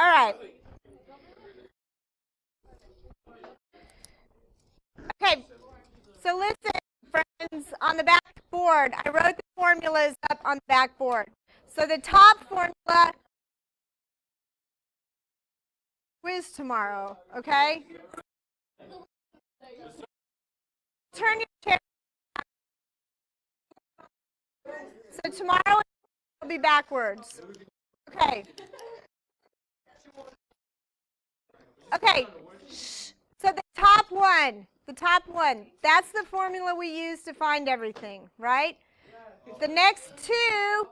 All right. Okay, so listen, friends, on the backboard, I wrote the formulas up on the backboard. So the top formula, quiz tomorrow, okay? Turn your chair. So tomorrow will be backwards. Okay. Okay. So the top one, that's the formula we use to find everything, right? The next two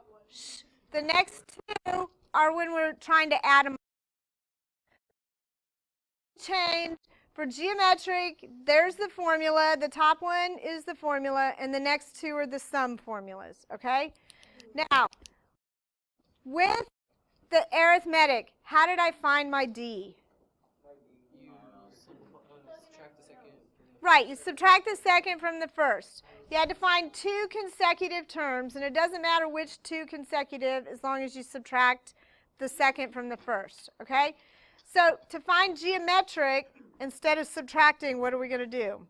are when we're trying to add them. Change for geometric, there's the formula. The top one is the formula, and the next two are the sum formulas, okay? Now, with the arithmetic, how did I find my D? Right, you subtract the second from the first. You had to find two consecutive terms, and it doesn't matter which two consecutive as long as you subtract the second from the first, okay? So to find geometric, instead of subtracting, what are we going to do?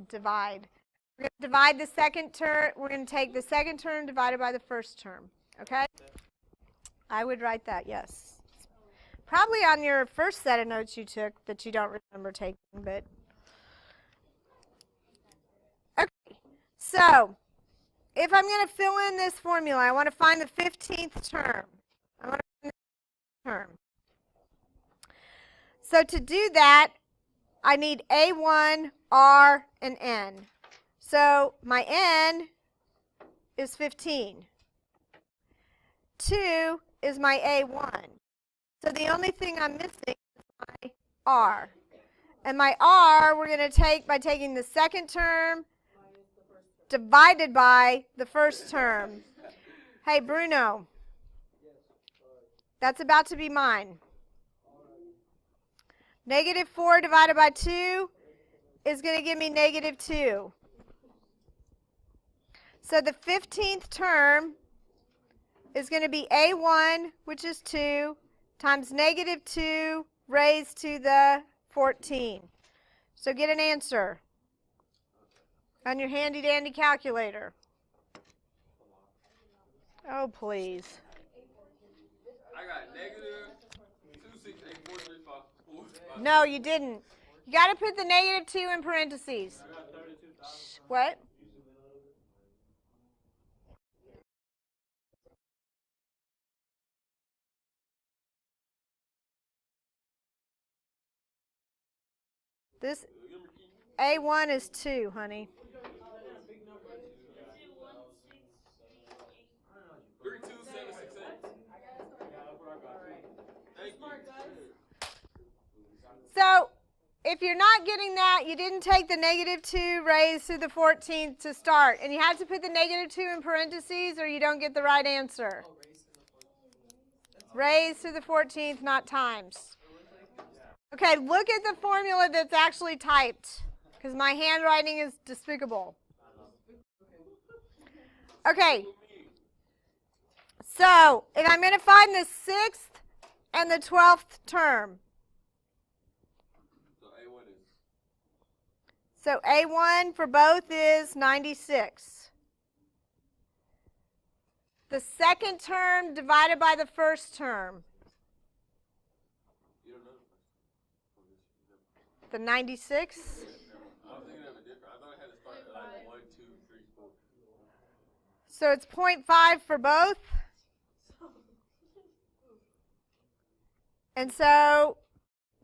Divide. We're going to divide the second term. We're going to take the second term divided by the first term, okay? I would write that, yes. Probably on your first set of notes you took that you don't remember taking, but. Okay, so if I'm going to fill in this formula, I want to find the 15th term. I want to find the term. So to do that, I need A1, R, and N. So my N is 15. 2 is my A1. So the only thing I'm missing is my R. And my R we're going to take by taking the second term divided by the first term. Hey, Bruno. That's about to be mine. Negative 4 divided by 2 is going to give me negative 2. So the 15th term is going to be A1, which is 2, times negative 2 raised to the 14. So get an answer on your handy-dandy calculator. Oh, please. I got negative 2684354. No, you didn't. You got to put the negative 2 in parentheses. I got 32,000. What? This A1 is 2, honey. 32768. So if you're not getting that, you didn't take the negative 2 raised to the 14th to start. And you have to put the negative 2 in parentheses or you don't get the right answer. Raised to the 14th, not times. Okay, look at the formula that's actually typed, because my handwriting is despicable. Okay, so if I'm going to find the 6th and the 12th term. So A1 for both is 96. The second term divided by the first term. The 96? I was thinking of it different. I thought it had to start at like 1, 2, 3, 4. So it's 0.5 for both. And so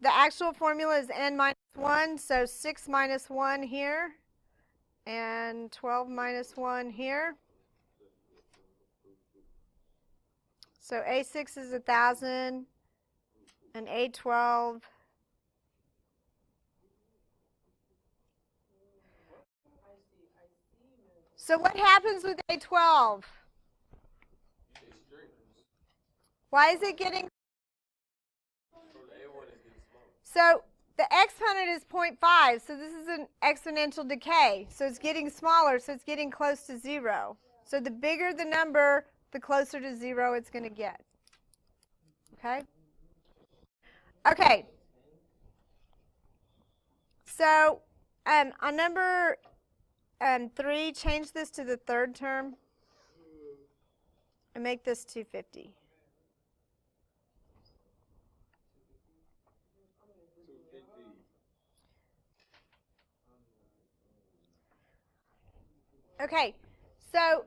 the actual formula is n minus 1. So 6 minus 1 here and 12 minus 1 here. So A6 is 1,000 and A12. So what happens with A12? Why is it getting? So the exponent is 0.5, so this is an exponential decay. So it's getting smaller, so it's getting close to 0. So the bigger the number, the closer to 0 it's going to get. Okay? Okay. So on number 3, change this to the third term and make this 250. Okay, so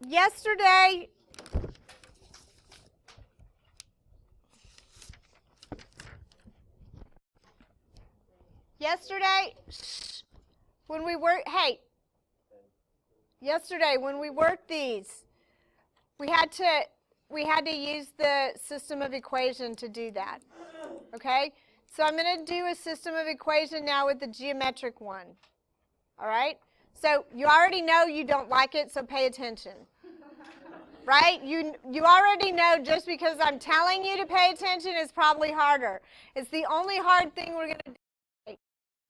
yesterday, when we worked, yesterday when we worked these, we had to use the system of equation to do that. Okay, so I'm going to do a system of equation now with the geometric one. All right. So you already know you don't like it, so pay attention. Right? You already know just because I'm telling you to pay attention is probably harder. It's the only hard thing we're going to do.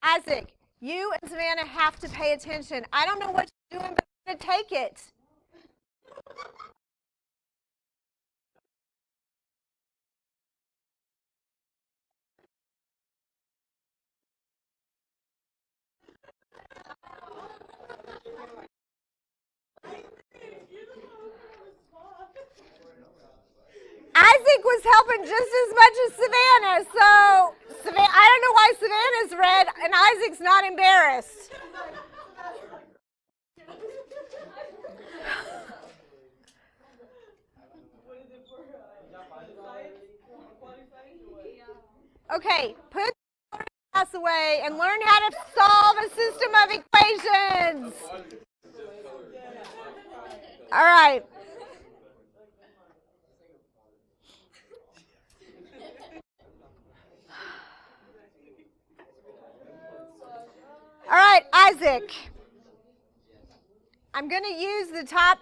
Isaac, you and Savannah have to pay attention. I don't know what you're doing, but I'm going to take it. Isaac was helping just as much as Savannah, so I don't know why Savannah's red and Isaac's not embarrassed. Okay, put the class away and learn how to solve a system of equations. All right. All right, Isaac. I'm going to use the top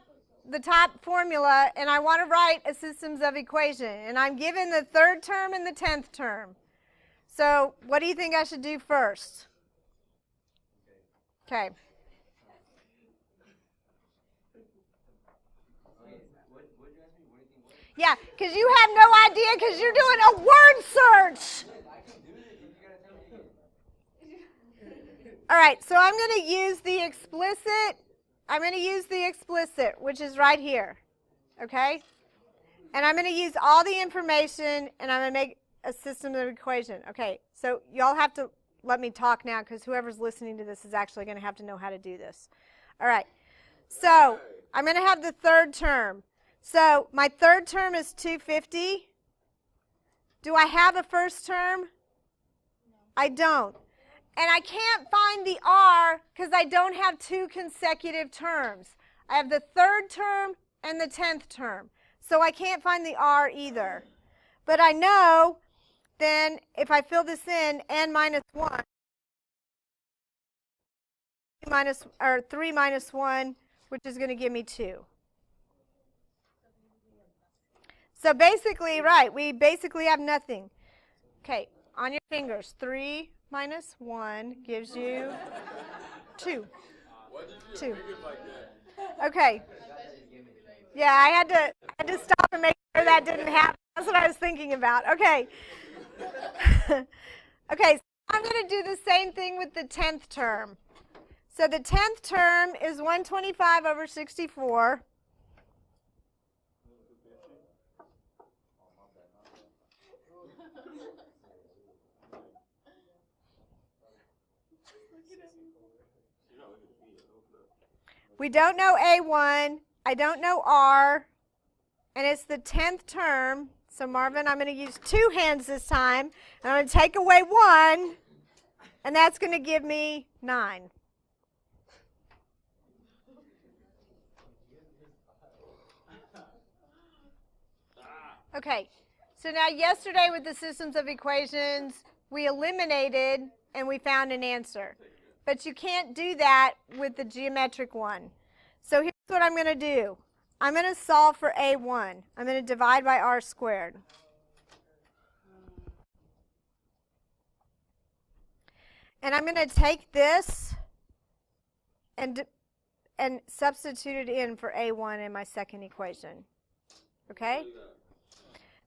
formula, and I want to write a systems of equation. And I'm given the third term and the 10th term. So what do you think I should do first? Okay. Yeah, because you have no idea because you're doing a word search. All right, so I'm going to use the explicit. I'm going to use the explicit, which is right here. Okay? And I'm going to use all the information, and I'm going to make a system of equation. Okay, so y'all have to let me talk now because whoever's listening to this is actually going to have to know how to do this. All right, so I'm going to have the third term. So my third term is 250. Do I have a first term? No. I don't. And I can't find the R because I don't have two consecutive terms. I have the third term and the 10th term. So I can't find the R either. But I know then if I fill this in, n minus 1, 3 minus 1, which is going to give me 2. So basically, right, we basically have nothing. Okay, on your fingers, 3 minus 1 gives you 2. 2. Okay. Yeah, I had to stop and make sure that didn't happen. That's what I was thinking about. Okay. Okay, so I'm going to do the same thing with the 10th term. So the 10th term is 125 over 64. We don't know A1. I don't know R. And it's the 10th term. So Marvin, I'm going to use 2 hands this time. And I'm going to take away 1. And that's going to give me 9. Okay. So now yesterday with the systems of equations, we eliminated and we found an answer. But you can't do that with the geometric one. So here's what I'm going to do. I'm going to solve for A1. I'm going to divide by R squared. And I'm going to take this and and substitute it in for A1 in my second equation. Okay?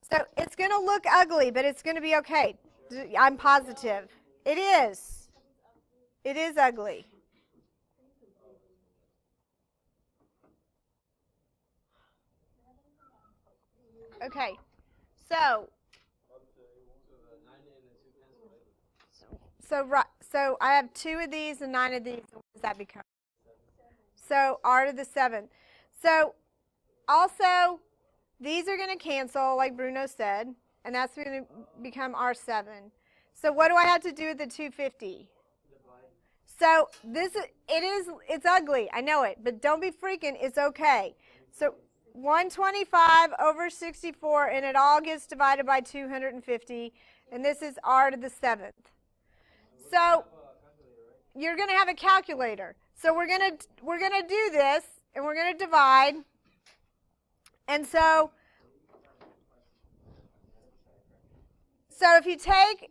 So it's going to look ugly, but it's going to be okay. I'm positive. It is. It is ugly. Okay. So I have 2 of these and 9 of these. What does that become? So r to the 7th. So also, these are going to cancel, like Bruno said, and that's going to become r7. So what do I have to do with the 250? So it's ugly. I know it, but don't be freaking. It's okay. So 125 over 64, and it all gets divided by 250, and this is r to the 7th. So you're going to have a calculator. So we're going to do this, and we're going to divide. And so if you take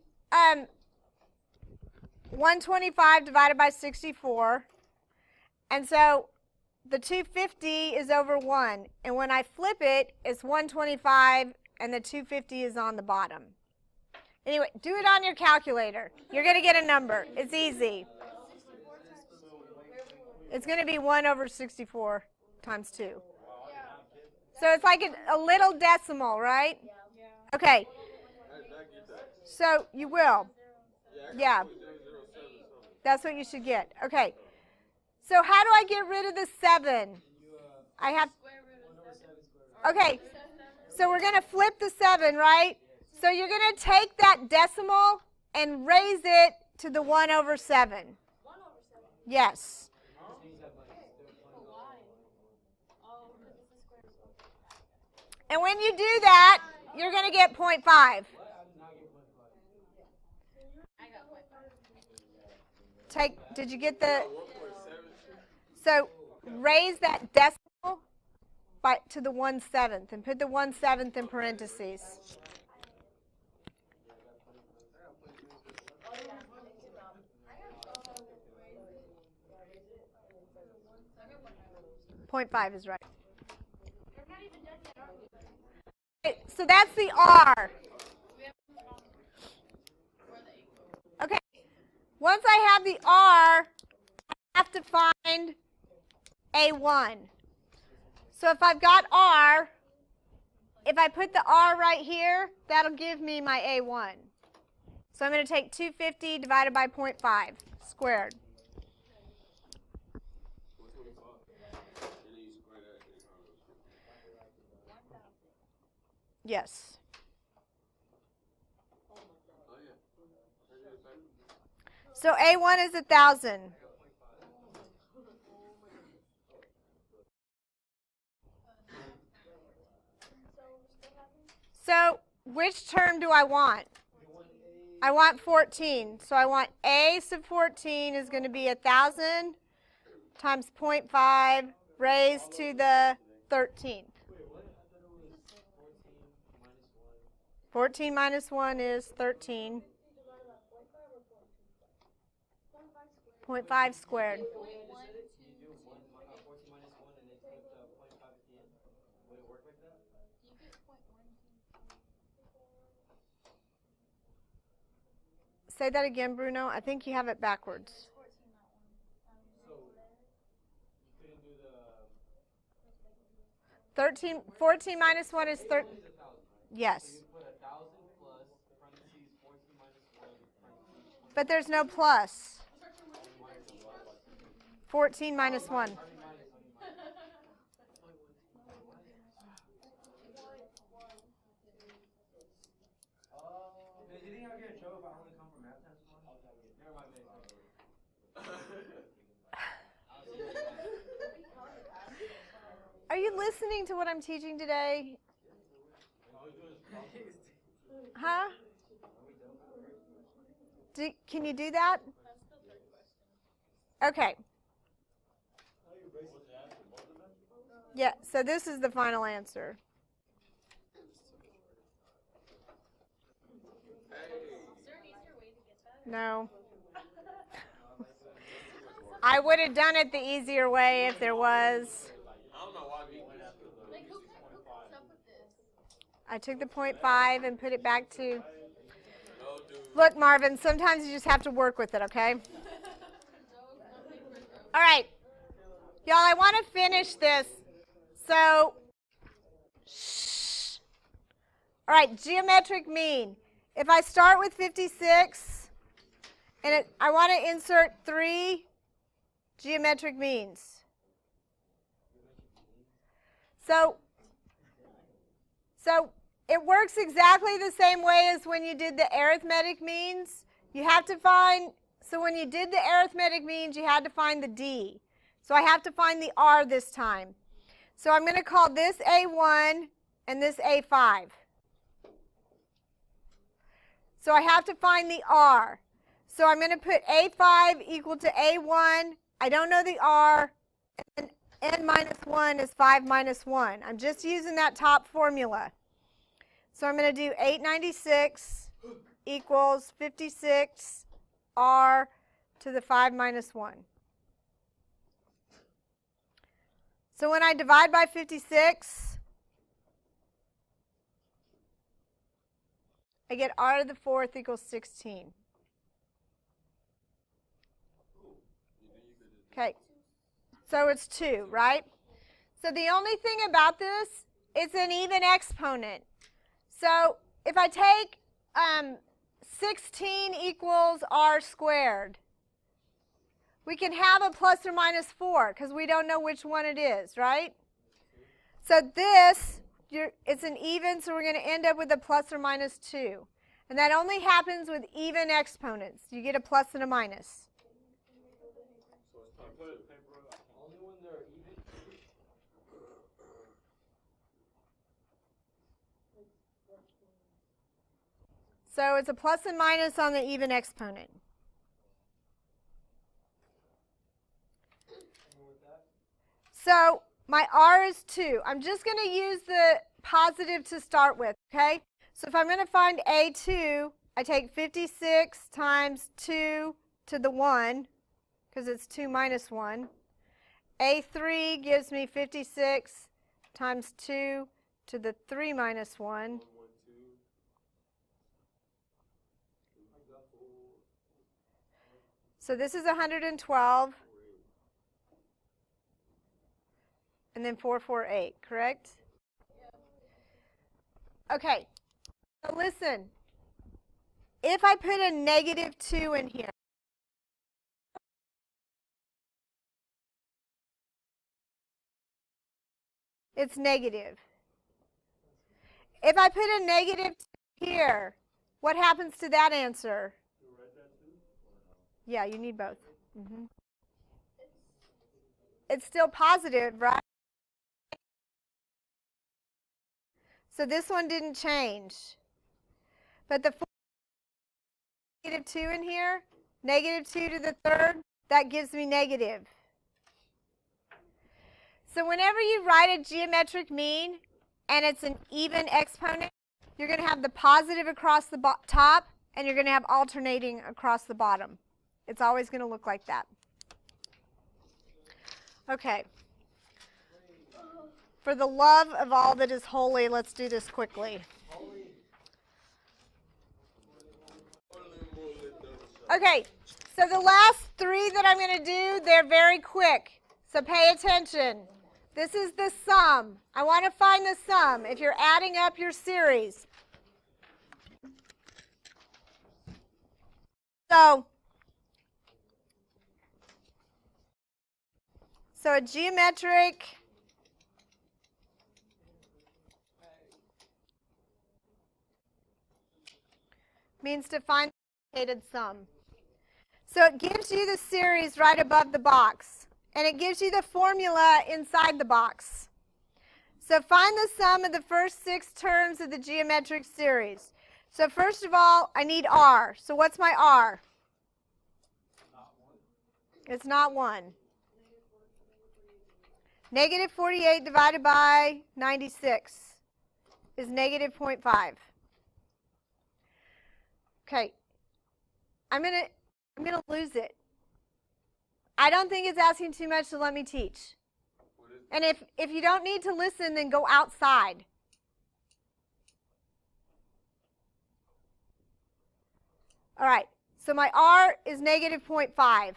125 divided by 64, and so the 250 is over 1. And when I flip it, it's 125, and the 250 is on the bottom. Anyway, do it on your calculator. You're going to get a number. It's easy. It's going to be 1 over 64 times 2. So it's like a little decimal, right? Okay. So you will. Yeah. That's what you should get. Okay. So how do I get rid of the 7? I have. Okay. So we're going to flip the 7, right? So you're going to take that decimal and raise it to the 1 over 7. Yes. And when you do that, you're going to get 0.5. Did you get the? So raise that decimal to the 1/7 and put the 1/7 in parentheses. .5 is right. Okay, so that's the R. Okay. Once I have the R, I have to find A1. So if I've got R, if I put the R right here, that'll give me my A1. So I'm going to take 250 divided by 0.5 squared. Yes. So A1 is 1,000. So which term do I want? I want 14. So I want A sub 14 is going to be 1,000 times 0.5 raised to the 13th. 14 minus 1 is 13. 0.5 squared. Say that again, Bruno. I think you have it backwards. 14 minus 1 is 13. Yes. But there's no plus. 14 minus 1. Are you listening to what I'm teaching today? Huh? Can you do that? Okay. Yeah, so this is the final answer. No. I would have done it the easier way if there was. I don't know why we. Like, who comes up with this? I took the 0.5 and put it back to. No, dude. Look, Marvin, sometimes you just have to work with it, okay? All right. Y'all, I want to finish this. So, shh. All right, geometric mean. If I start with 56, and I want to insert 3 geometric means. So it works exactly the same way as when you did the arithmetic means. You have to find, so when you did the arithmetic means, you had to find the D. So I have to find the R this time. So I'm going to call this A1 and this A5. So I have to find the R. So I'm going to put A5 equal to A1. I don't know the R. And n minus 1 is 5 minus 1. I'm just using that top formula. So I'm going to do 896 equals 56 R to the 5 minus 1. So when I divide by 56, I get R to the 4th equals 16. Okay, so it's 2, right? So the only thing about this, it's an even exponent. So if I take 16 equals R squared, we can have a plus or minus 4 because we don't know which one it is, right? So this, it's an even, so we're going to end up with a plus or minus 2. And that only happens with even exponents. You get a plus and a minus. Only when they're even. So it's a plus and minus on the even exponent. So my R is 2. I'm just going to use the positive to start with, okay? So if I'm going to find A2, I take 56 times 2 to the 1, because it's 2 minus 1. A3 gives me 56 times 2 to the 3 minus 1. So this is 112. And then 448, correct? Okay, so listen. If I put a negative 2 in here, it's negative. If I put a negative 2 here, what happens to that answer? Yeah, you need both. It's still positive, right? So this one didn't change. But the negative 2 in here, negative 2 to the 3rd, that gives me negative. So whenever you write a geometric mean and it's an even exponent, you're going to have the positive across the top and you're going to have alternating across the bottom. It's always going to look like that. Okay. For the love of all that is holy, let's do this quickly. Okay, so the last 3 that I'm going to do, they're very quick. So pay attention. This is the sum. I want to find the sum if you're adding up your series. So a geometric means to find the indicated sum. So it gives you the series right above the box, and it gives you the formula inside the box. So find the sum of the first 6 terms of the geometric series. So first of all, I need R. So what's my R? It's not 1. Negative 48 divided by 96 is negative 0.5. Okay, I'm gonna lose it. I don't think it's asking too much to let me teach. What is it? And if you don't need to listen, then go outside. All right, so my R is negative 0.5.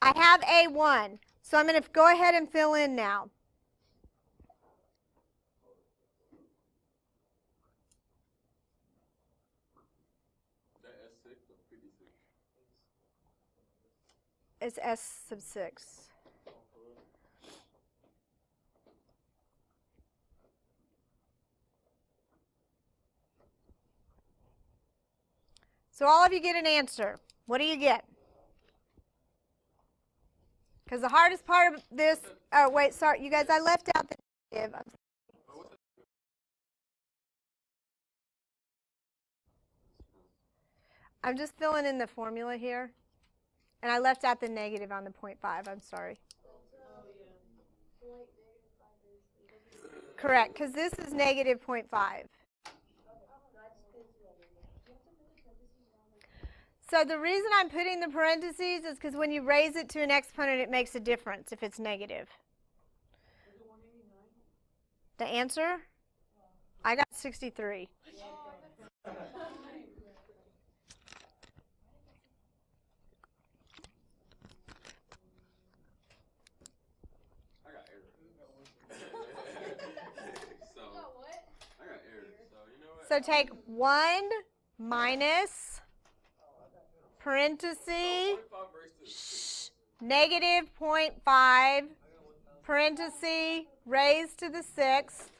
I have A1, so I'm going to go ahead and fill in now. That S6 or 56? It's S sub 6. So all of you get an answer. What do you get? Because the hardest part of this, oh wait, sorry, you guys, I left out the negative. I'm just filling in the formula here. And I left out the negative on the 0.5, I'm sorry. Correct, because this is negative 0.5. So the reason I'm putting the parentheses is because when you raise it to an exponent, it makes a difference if it's negative. The answer? I got 63. I got error. So, I got error. So, you know what? So take 1 minus parenthesis 45 raised to the 6. negative 0.5 parenthesis raised to the 6th.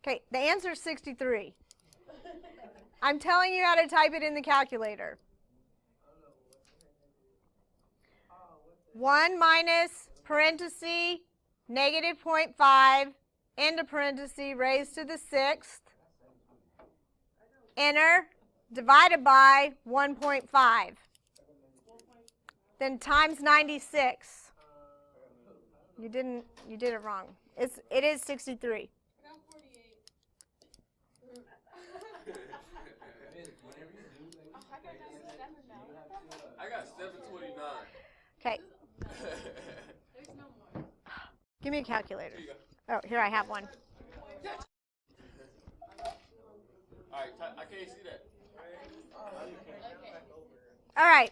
Okay, the answer is 63. I'm telling you how to type it in the calculator. 1 minus parenthesis negative 0.5 into parenthesis raised to the 6th. Enter. Divided by 1.5. Then times 96. You did it wrong. It is 63. I got 729. Okay, There's no more. give me a calculator. Here you Oh, here I have one. Alright, I can't see that. All right.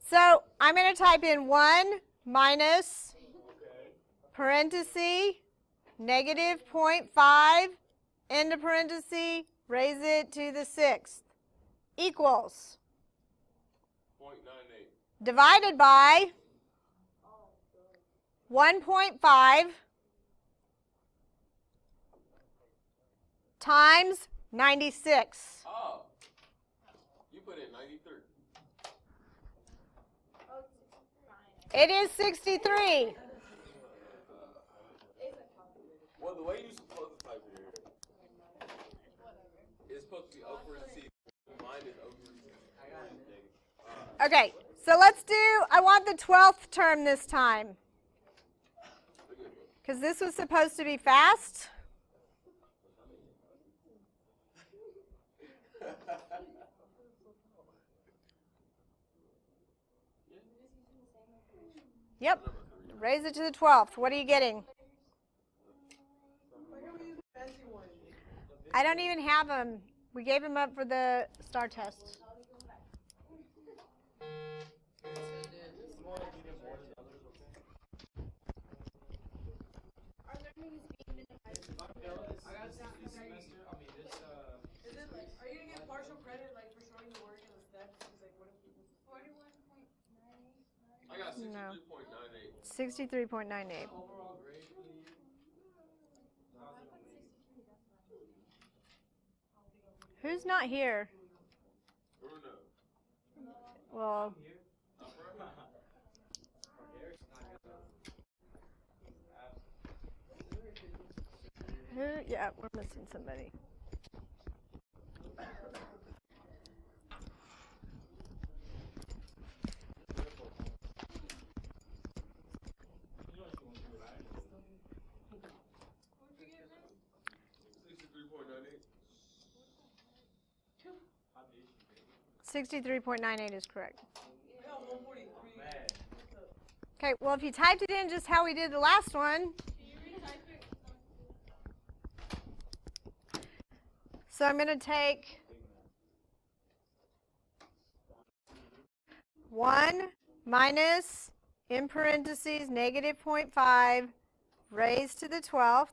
So I'm going to type in 1 minus parenthesis negative 0.5 into parenthesis, raise it to the 6th, equals 0.98. divided by 1.5 times 96. Oh. You put in 93. It is 63. Well, the way you're supposed to type it here, it's supposed to be upward C. Mine is upward C. Okay, so let's do, I want the 12th term this time. Because this was supposed to be fast. Yep, raise it to the 12th. What are you getting? I don't even have them. We gave them up for the STAR test. Are you gonna get partial credit, like for showing the work and the steps? It's like, what if you 41.98. I got No. 63.98. 63.98. overall grade? Who's not here? Bruno. Well, who? Yeah, we're missing somebody. 63.98 is correct. I got 143. Okay, well, if you typed it in just how we did the last one. Can you retype it? So I'm going to take 1 minus, in parentheses, negative 0.5 raised to the 12th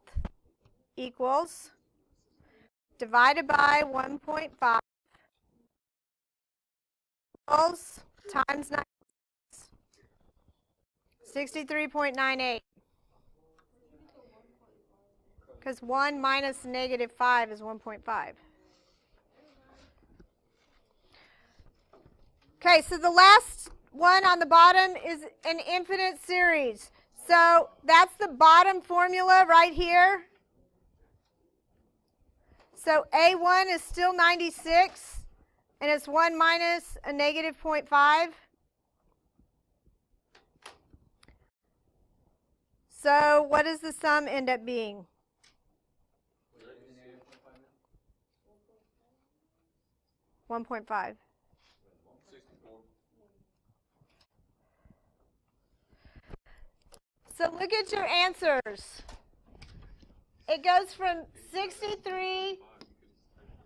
equals, divided by 1.5 equals times 9, 63.98. Because 1 minus negative 5 is 1.5. Okay, so the last one on the bottom is an infinite series. So that's the bottom formula right here. So A1 is still 96, and it's 1 minus a negative 0.5. So what does the sum end up being? 1.5. 64. So look at your answers. It goes from 63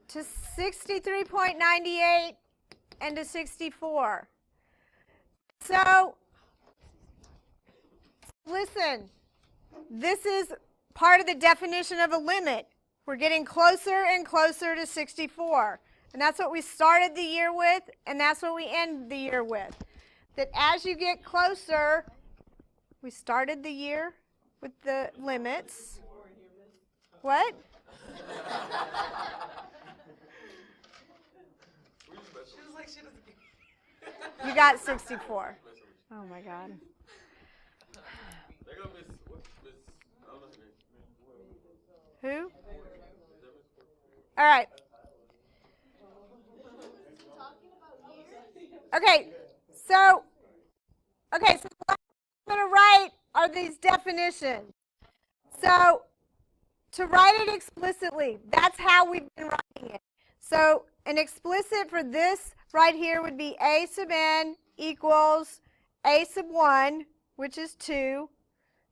to 63.98 and to 64. So listen, this is part of the definition of a limit. We're getting closer and closer to 64. And that's what we started the year with, and that's what we end the year with. That as you get closer, we started the year with the limits. What? She was like, she doesn't get You got 64. Oh my God. They gonna miss what? Miss, I don't know her name. Who? All right. Okay, so what I'm going to write are these definitions. So to write it explicitly, that's how we've been writing it. So an explicit for this right here would be A sub n equals A sub 1, which is 2,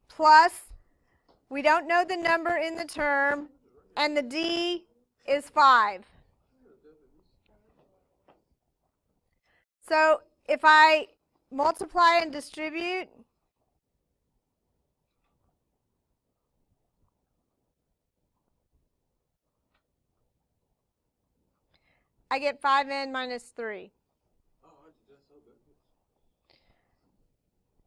plus, we don't know the number in the term, and the D is 5. So if I multiply and distribute, I get 5n minus 3.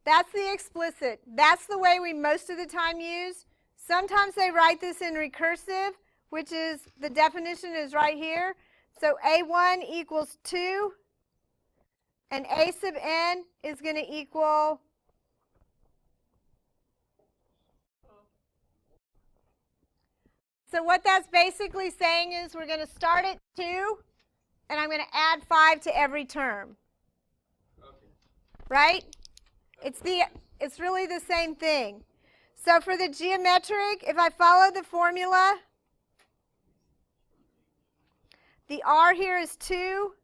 That's the explicit. That's the way we most of the time use. Sometimes they write this in recursive, which is, the definition is right here. So A1 equals 2. And A sub n is going to equal so what that's basically saying is we're going to start at 2, and I'm going to add 5 to every term. Okay. Right? It's really the same thing. So for the geometric, if I follow the formula, the R here is 2.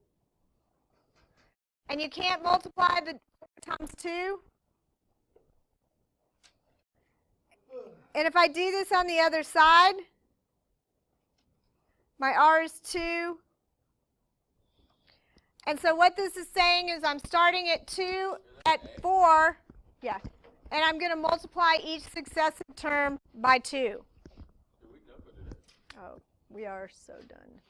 And you can't multiply the times 2. And if I do this on the other side, my R is 2. And so what this is saying is I'm starting at 2, at 4, yeah, and I'm going to multiply each successive term by 2. We done for today. Oh, we are so done.